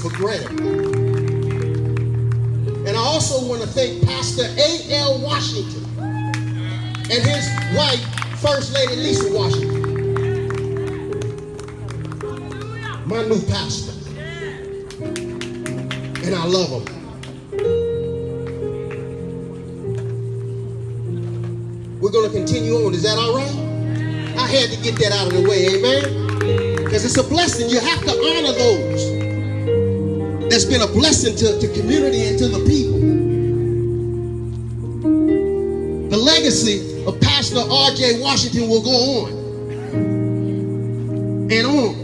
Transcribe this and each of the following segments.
for granted. And I also want to thank Pastor A.L. Washington and his wife, First Lady Lisa Washington, my new pastor. And I love them. We're going to continue on. Is that all right? I had to get that out of the way, amen? Because it's a blessing. You have to honor those. That's been a blessing to community and to the people. The legacy of Pastor R.J. Washington will go on. And on.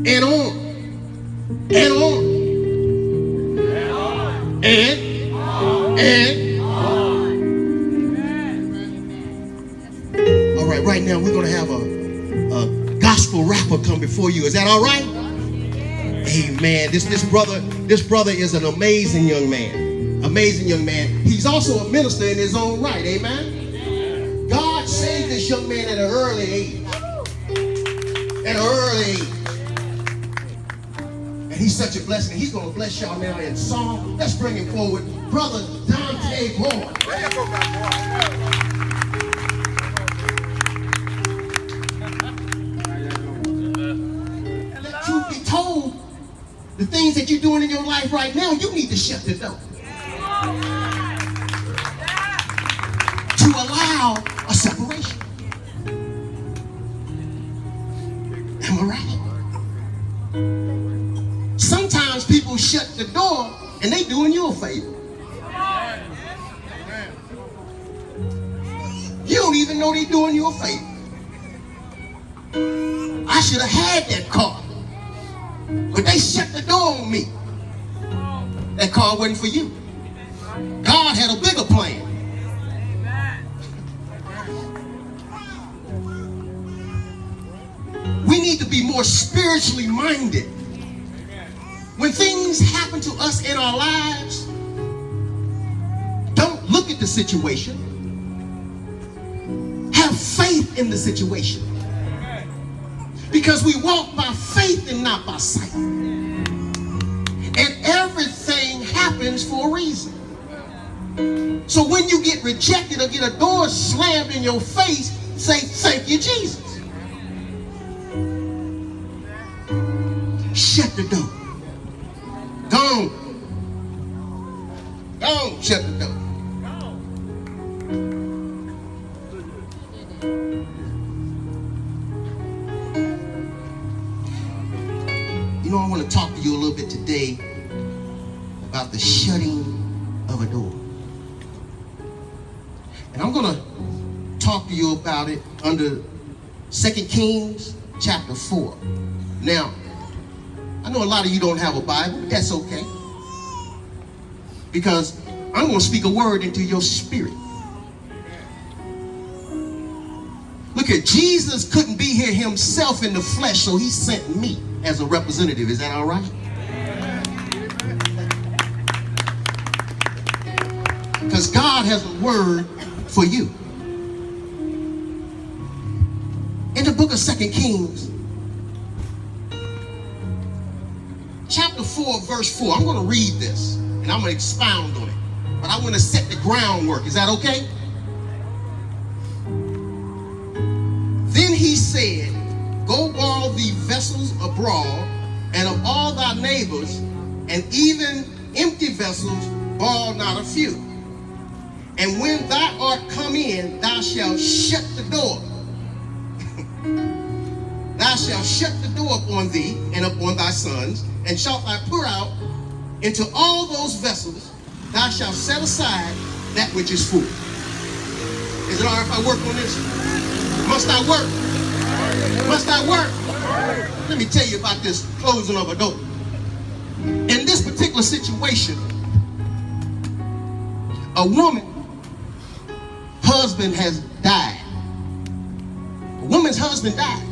And on. And on. And all right, right now we're going to have a gospel rapper come before you. Is that all right? Amen. This brother is an amazing young man. Amazing young man. He's also a minister in his own right. Amen. God saved this young man at an early age. At an early age. And he's such a blessing. He's going to bless y'all now in song. Let's bring him forward. Brother Dante Boyd. Truth be told, the things that you're doing in your life right now, you need to shut the door. To allow a separation. Am I right? Sometimes people shut the door and they doing you a favor. You don't even know they doing you a favor. I should have had that car, but they shut the door on me. That car wasn't for you. God had a bigger plan. We need to be more spiritually minded. When things happen to us in our lives, don't look at the situation. Have faith in the situation. Because we walk by faith and not by sight. And everything happens for a reason. So when you get rejected or get a door slammed in your face, say, thank you, Jesus. Shut the door. Go on. Go on, shut the door. You know, I want to talk to you a little bit today about the shutting of a door. And I'm going to talk to you about it under 2 Kings chapter 4. Now, I know a lot of you don't have a Bible, but that's okay. Because I'm going to speak a word into your spirit. Look at, Jesus couldn't be here himself in the flesh, so he sent me as a representative. Is that all right? Because God has a word for you. In the book of 2 Kings, chapter 4, verse 4, I'm going to read this, and I'm going to expound on it. But I want to set the groundwork. Is that okay? Then he said, go borrow the vessels abroad, and of all thy neighbors, and even empty vessels, borrow not a few. And when thou art come in, thou shalt shut the door. Thou shalt shut the door upon thee and upon thy sons, and shalt thou pour out into all those vessels, thou shalt set aside that which is full. Is it all right if I work on this? Must I work? Must I work? Let me tell you about this closing of a door. In this particular situation, a woman, husband has died. A woman's husband died.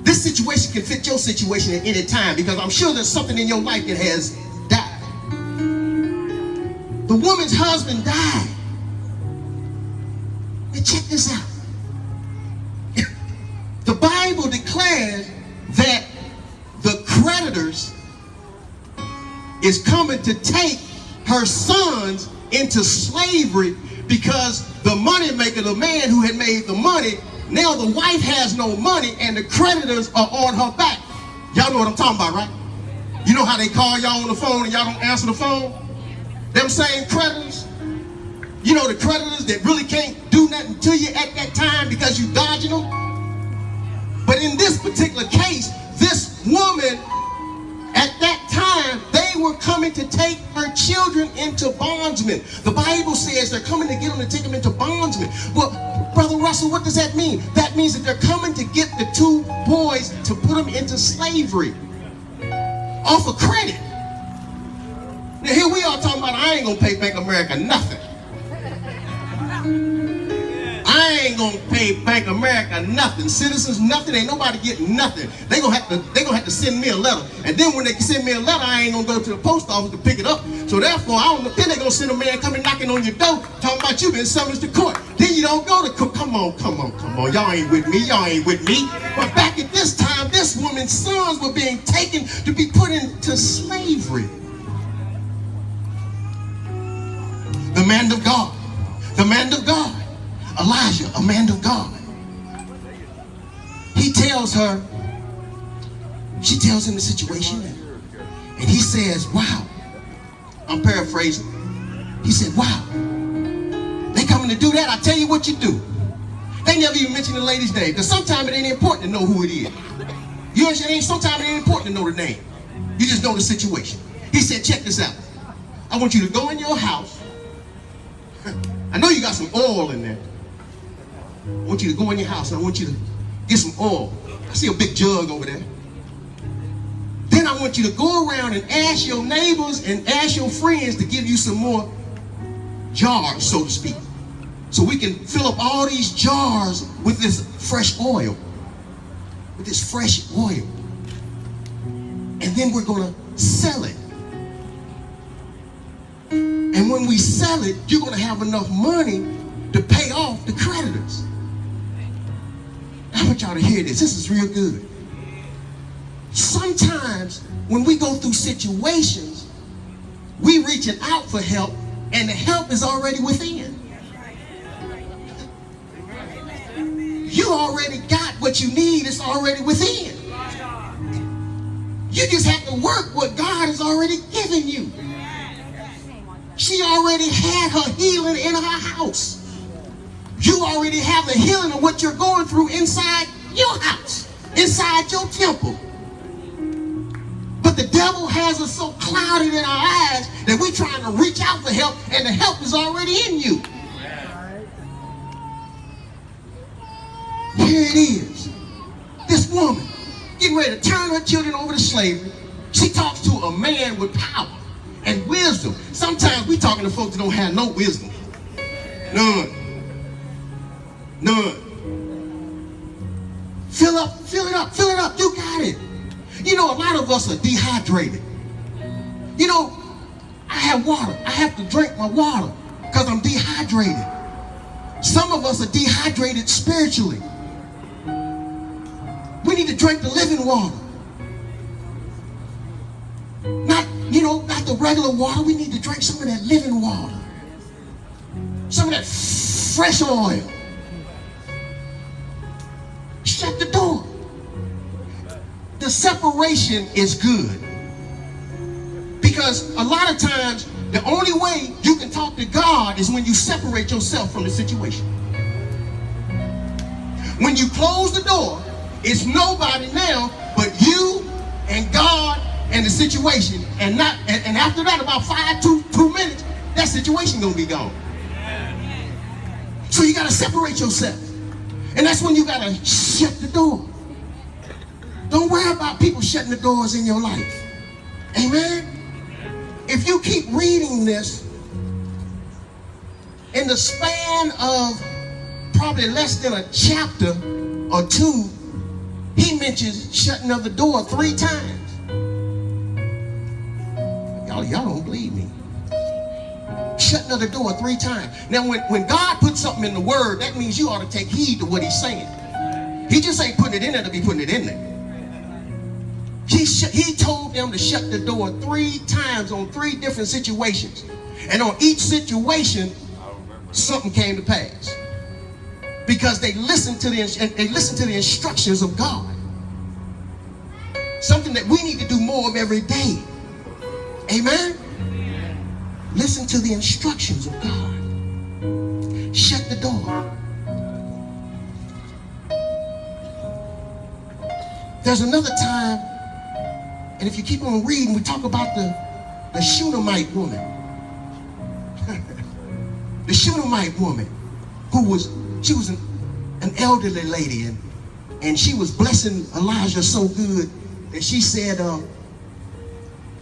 This situation can fit your situation at any time, because I'm sure there's something in your life that has died. The woman's husband died. And check this out. The Bible declares that the creditors is coming to take her sons into slavery because the money maker, the man who had made the money, now the wife has no money and the creditors are on her back. Y'all know what I'm talking about, right? You know how they call y'all on the phone and y'all don't answer the phone? Them same creditors. You know the creditors that really can't do nothing to you at that time because you dodging them? But in this particular case, this woman, at that time, they were coming to take her children into bondsmen. The Bible says they're coming to get them to take them into bondsmen. Well, Brother Russell, what does that mean? That means that they're coming to get the two boys to put them into slavery off of credit. Now here we are talking about, I ain't gonna pay Bank of America nothing. I ain't gonna pay Bank of America nothing. Citizens nothing. Ain't nobody getting nothing. They gonna have to send me a letter. And then when they send me a letter, I ain't gonna go to the post office to pick it up. So therefore, I don't know. Then they gonna send a man coming knocking on your door, talking about you been summoned to court. Then you don't go to court. Come on. Y'all ain't with me. But back at this time, this woman's sons were being taken to be put into slavery. The man of God. Elijah, a man of God. He tells her, she tells him the situation, and he says, wow. I'm paraphrasing. He said, wow. They coming to do that? I tell you what you do. They never even mention the lady's name, because sometimes it ain't important to know who it is. You understand? Sometimes it ain't important to know the name. You just know the situation. He said, check this out. I want you to go in your house. I know you got some oil in there. I want you to go in your house and I want you to get some oil. I see a big jug over there. Then I want you to go around and ask your neighbors and ask your friends to give you some more jars, so to speak. So we can fill up all these jars with this fresh oil. With this fresh oil. And then we're going to sell it. And when we sell it, you're going to have enough money to pay off the creditors. I want y'all to hear this. This is real good. Sometimes when we go through situations, we reaching out for help and the help is already within. You already got what you need. It's already within. You just have to work what God has already given you. She already had her healing in her house. You already have the healing of what you're going through inside your house, inside your temple. But the devil has us so clouded in our eyes that we're trying to reach out for help and the help is already in you. Here it is. This woman getting ready to turn her children over to slavery. She talks to a man with power and wisdom. Sometimes we talking to folks that don't have no wisdom. None. Fill it up. You got it. You know, a lot of us are dehydrated. You know, I have water. I have to drink my water because I'm dehydrated. Some of us are dehydrated spiritually. We need to drink the living water. Not the regular water. We need to drink some of that living water. Some of that fresh oil. Shut the door. The separation is good. Because a lot of times, the only way you can talk to God is when you separate yourself from the situation. When you close the door, it's nobody now but you and God and the situation. And after that, about 2 minutes, that situation gonna be gone. So you gotta separate yourself. And that's when you gotta shut the door. Don't worry about people shutting the doors in your life. Amen? If you keep reading this, in the span of probably less than a chapter or two, he mentions shutting of the door 3 times. Y'all don't believe me. Shutting of the door 3 times. Now, when God puts something in the word, that means you ought to take heed to what he's saying. He just ain't putting it in there to be putting it in there. He told them to shut the door 3 times on 3 different situations. And on each situation, something came to pass. Because they listened to the instructions of God. Something that we need to do more of every day. Amen? Listen to the instructions of God. Shut the door. There's another time, and if you keep on reading, we talk about the Shunammite woman. The Shunammite woman, she was an elderly lady, and she was blessing Elijah so good that she said,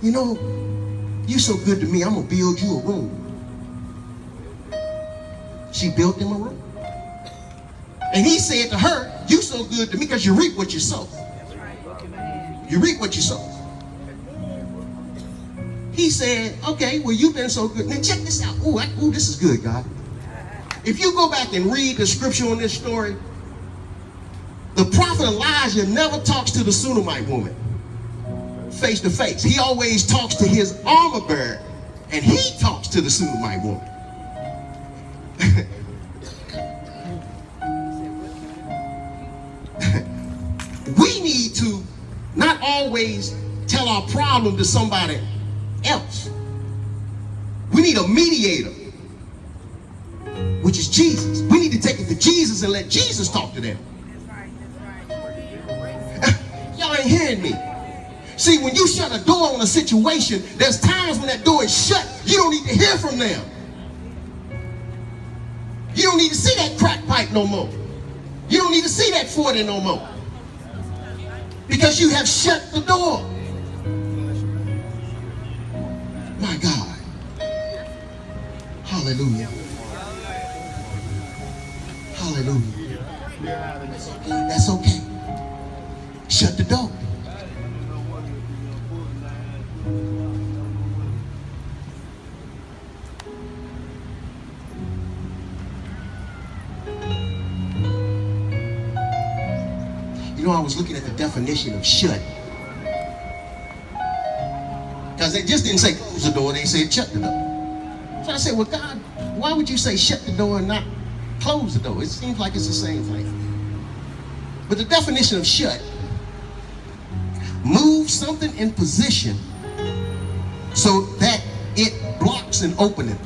you know, you're so good to me, I'm gonna build you a room. She built him a room. And he said to her, you so good to me because you reap what you sow. You reap what you sow. He said, okay, well, you've been so good. Now check this out. Ooh, this is good, God. If you go back and read the scripture on this story, the prophet Elijah never talks to the Shunammite woman face to face. He always talks to his armor bearer, and he talks to the Shunammite woman. We need to not always tell our problem to somebody else. We need a mediator, which is Jesus. We need to take it to Jesus and let Jesus talk to them. Y'all ain't hearing me. See, when you shut a door on a situation, there's times when that door is shut, you don't need to hear from them. You don't need to see that crack pipe no more. You don't need to see that 40 no more. Because you have shut the door. My God. Hallelujah. Hallelujah. That's okay. Shut the door. You know, I was looking at the definition of shut. Because they just didn't say close the door, they said shut the door. So I said, well, God, why would you say shut the door and not close the door? It seems like it's the same thing. But the definition of shut, move something in position so that it blocks an opening.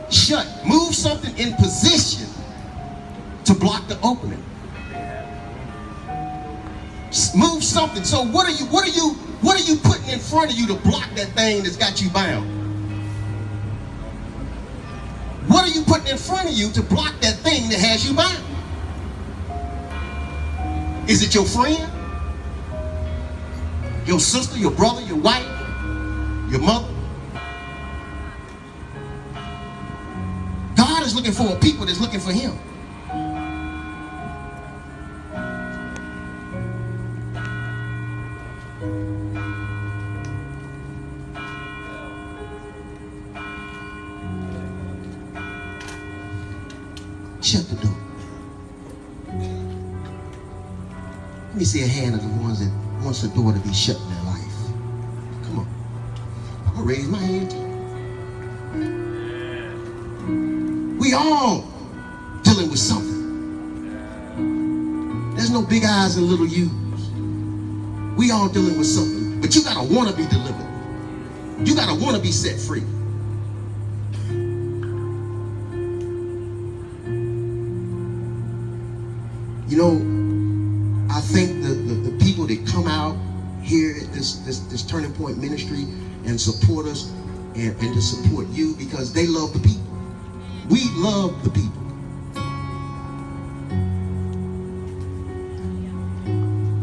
Shut, move something in position to block the opening. Move something. So what are you putting in front of you to block that thing that's got you bound? What are you putting in front of you to block that thing that has you bound? Is it your friend? Your sister, your brother, your wife, your mother? God is looking for a people that's looking for him. Shut the door. Let me see a hand of the ones that wants the door to be shut in their life. Come on. I'll raise my hand to you. We all dealing with something. There's no big eyes and little U's. We all dealing with something. But you gotta want to be delivered. You gotta want to be set free. You know, I think the people that come out here at this Turning Point ministry and support us and to support you because they love the people. We love the people.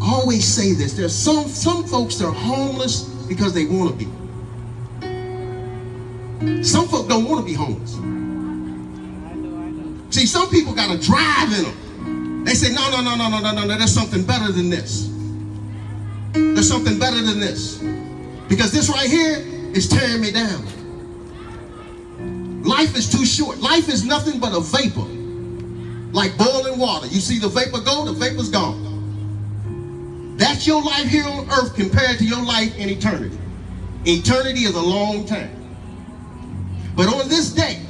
I always say this, there's some folks that are homeless because they want to be. Some folks don't want to be homeless. See, some people got a drive in them. They say, no, there's something better than this. There's something better than this. Because this right here is tearing me down. Life is too short. Life is nothing but a vapor. Like boiling water. You see the vapor go, the vapor's gone. That's your life here on earth compared to your life in eternity. Eternity is a long time. But on this day,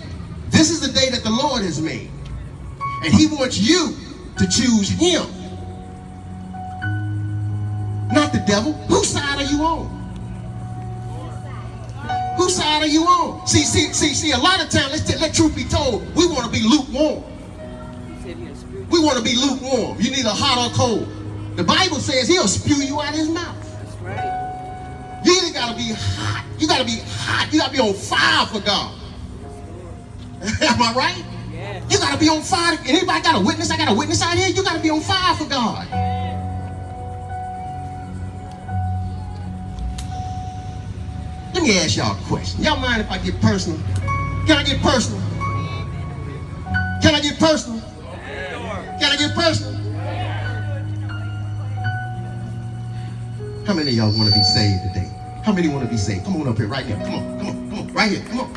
this is the day that the Lord has made. And he wants you to choose him, not the devil. Whose side are you on? Whose side are you on? See, a lot of times, let truth be told, we want to be lukewarm. We want to be lukewarm. You need a hot or cold. The Bible says he'll spew you out of his mouth. That's right. You either got to be hot. You got to be hot. You got to be on fire for God. Am I right? Yeah. You got to be on fire. Anybody got a witness? I got a witness out here. You got to be on fire for God. Let me ask y'all a question. Y'all mind if I get personal? Can I get personal? Can I get personal? Can I get personal? How many of y'all want to be saved today? How many want to be saved? Come on up here right now. Come on, right here. Come on up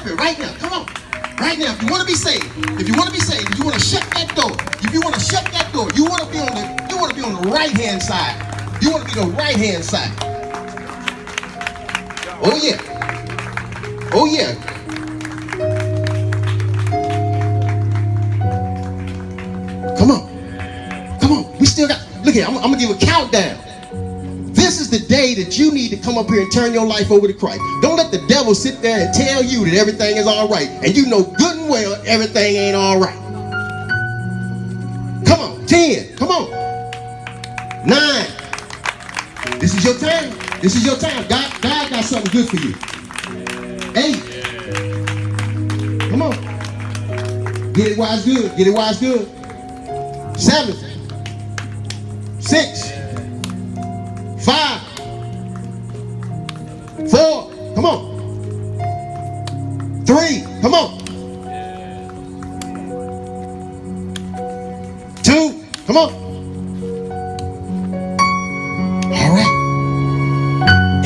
here right now. Come on. Right now, if you want to be saved, if you want to shut that door, if you want to shut that door, you want to be on the right-hand side. You want to be the right-hand side. Oh yeah. Oh yeah. Come on. We still got, look here, I'm gonna give a countdown. This is the day that you need to come up here and turn your life over to Christ. Don't let the devil sit there and tell you that everything is all right, and you know good and well everything ain't all right. Come on, 10, come on. 9. This is your time. This is your time. God got something good for you. 8. Come on. Get it while it's good. Get it while it's good. 7. 6. 5. 4. Come on. 3. Come on. 2. Come on. All right.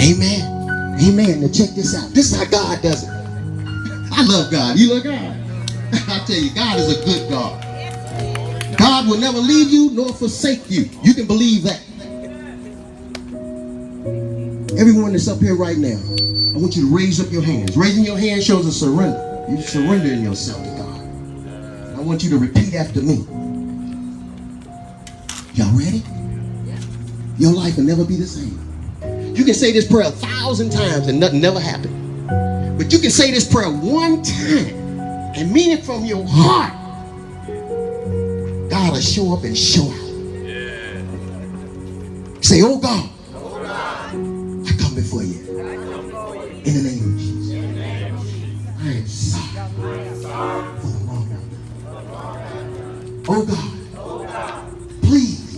Amen. Now check this out. This is how God does it. I love God. You love God? I tell you, God is a good God. God will never leave you nor forsake you. You can believe that. Everyone that's up here right now, I want you to raise up your hands. Raising your hand shows a surrender. You're surrendering yourself to God. I want you to repeat after me. Y'all ready? Your life will never be the same. You can say this prayer 1,000 times and nothing never happened. But you can say this prayer one time and mean it from your heart. God will show up and show out. Say, oh God, I come before you. In the name of Jesus. I am sorry for the wrong. Oh God, please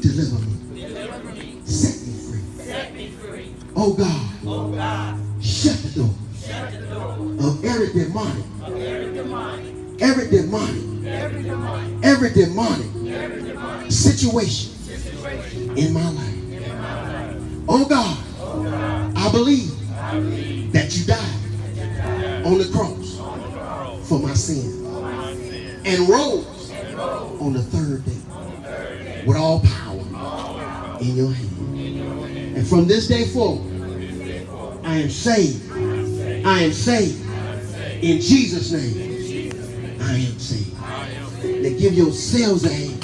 deliver me. Set me free. Oh God, shut the door of every demonic situation in my life. Oh God, I believe that you died on the cross for my sin and rose on the third day with all power in your hand. And from this day forward, I am saved. I am saved. In Jesus' name, I am saved. Now give yourselves a hand.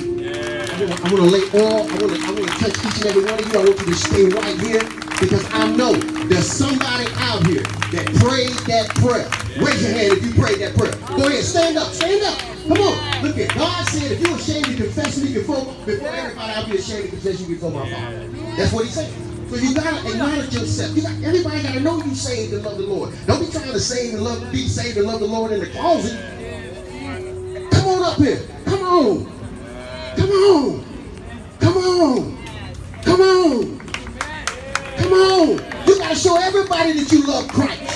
I want to lay oil. I want to touch each and every one of you. I want you to stay right here because I know there's somebody out here that prayed that prayer. Raise your hand if you prayed that prayer. Go ahead, stand up, stand up. Come on, look at God said if you're ashamed to confess me before everybody, I'll be ashamed to confess you before my Father. That's what he said. So you gotta acknowledge yourself. Everybody gotta know you saved and love the Lord. Don't be trying to be saved and love the Lord in the closet. Come on up here. Come on. Come on. Come on. Come on. Come on. You gotta show everybody that you love Christ.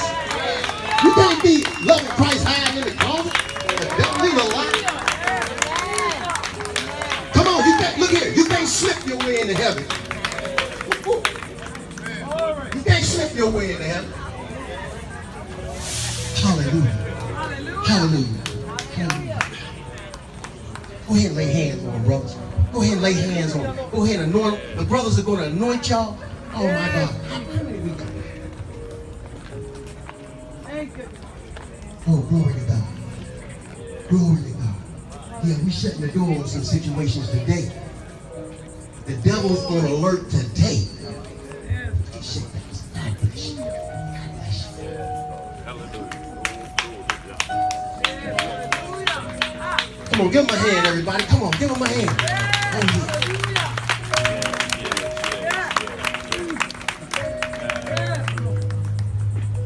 You can't be loving Christ hiding in the closet. Don't leave a lie. Come on, you can't look here. You can't slip your way into heaven. You can't slip your way into heaven. Hallelujah. Hallelujah. Hallelujah. Go ahead and lay hands on them, brothers. Go Go ahead and lay hands on them. Go ahead and anoint them. The brothers are going to anoint y'all. Oh my God. How many we got? Oh, glory to God. Glory to God. Yeah, we shutting the door on some situations today. The devil's on alert today. God bless you. God bless you. Come on, give him a hand, everybody. Come on, give him a hand. Oh, yeah.